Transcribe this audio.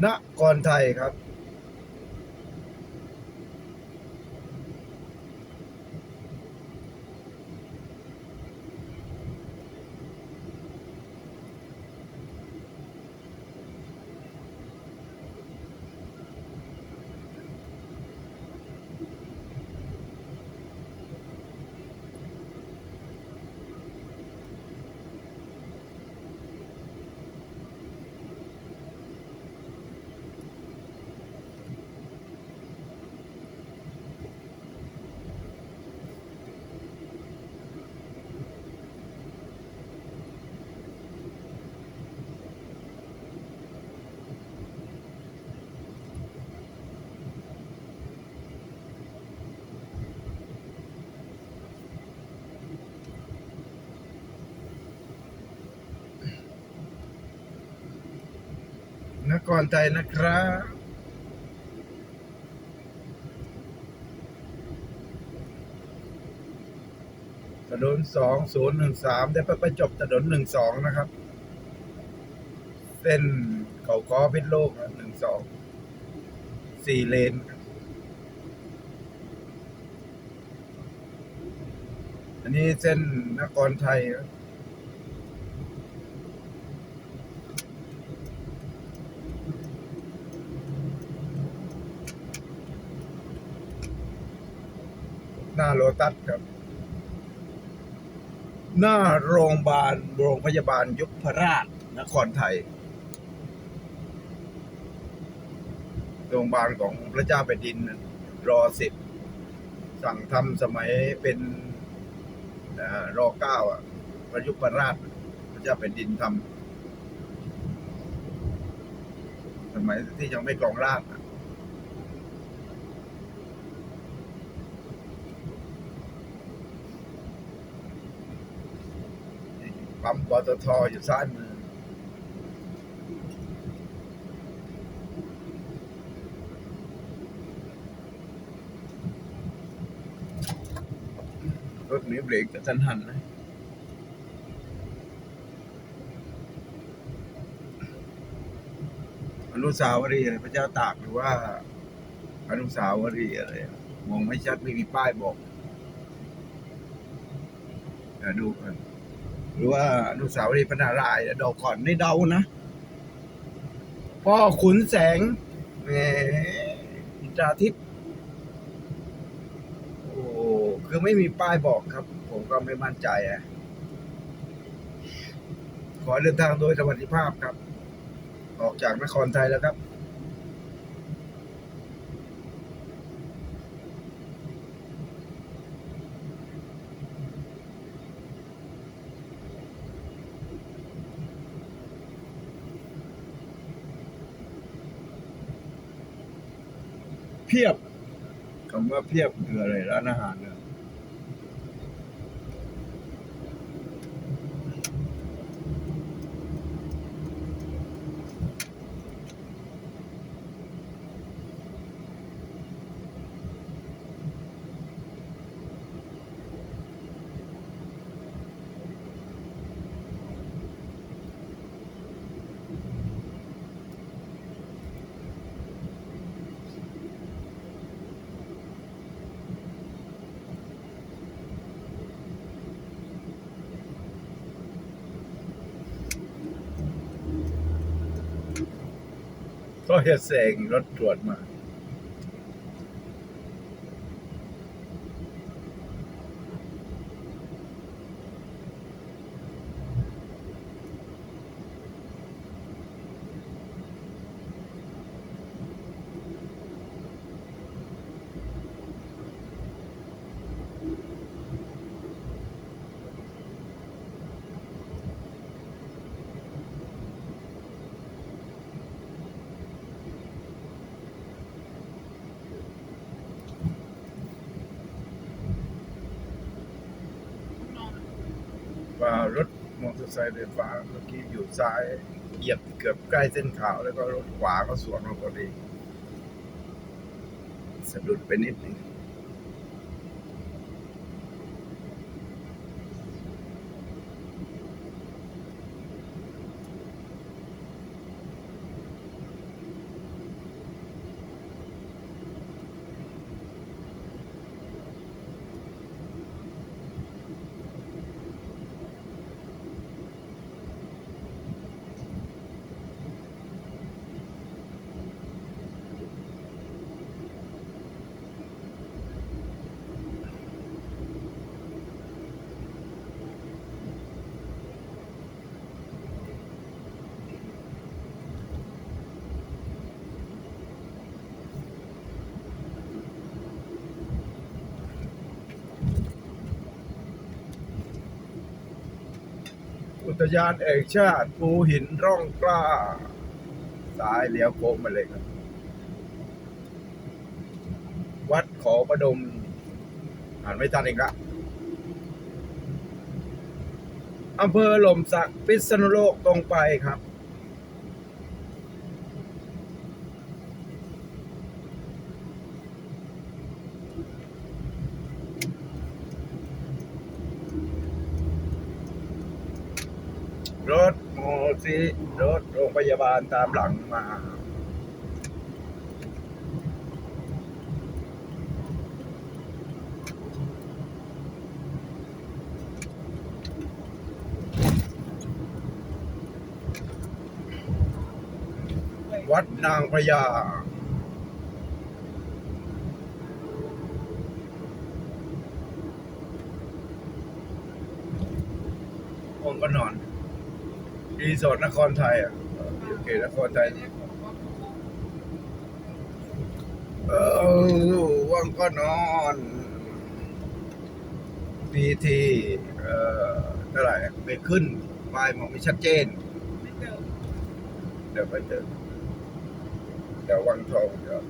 นครไทยครับนครไทยนะครับถนน2013ได้ไปจบถนน12นะครับเส้นเขาค้อพิษณุโลก124 เลนอันนี้เส้นนครไทยหน้าโลตัสครับหน้าโรงพยาบาลยุพราชนครไทยโรงพยาบาลของพระเจ้าแผ่นดินร.10สั่งทำสมัยเป็นร.9พระยุพราชพระเจ้าแผ่นดินทำสมัยที่ยังไม่ครองราชย์ปั๊มปตทอยู่ซ้ายมือรถนี้เบรกกระทันหันนะอนุสาวรีย์พระเจ้าตากหรือว่าอนุสาวรีย์อะไรมองไม่ชัดไม่มีป้ายบอกดูกันหรือว่าอนุสาวรีย์พระนารายณ์เดาก่อนไม่เดานะพ่อขุนแสงแหมอินทราทิพย์โอ้คือไม่มีป้ายบอกครับผมก็ไม่มั่นใจขอเดินทางโดยสวัสดิภาพครับออกจากนครไทยแล้วครับเพียบคำว่าเพียบคืออะไรร้านอาหารเนี่ยก็จะแซงรถตรวจมาว่ารถมอเตอร์ไซค์ไฟฟ้าเมื่อกี้อยู่ซ้ายเหยียบเกือบใกล้เส้นขาวแล้วก็รถขวาก็สวนมาพอดีสะดุดไปนิดนึง อุทยานแห่งชาติภูหินร่องกล้าสายเลี้ยวโค้งมาเลยครับวัดขอประดมอ่านไม่ทันอีกละอำเภอหล่มสักพิษณุโลกตรงไปครับรถโมซิรถโรงพยาบาลตามหลังมาวัดนางพญาองค์ก็นอนรีสอร์ทนครไทยโอเคนครไทยว่างก็นอนพีทีเท่าไหร่ไปขึ้นป้ายมองไม่ชัดเจนเดี๋ยวไปเจอเดี๋ยววังทองเดี๋ยว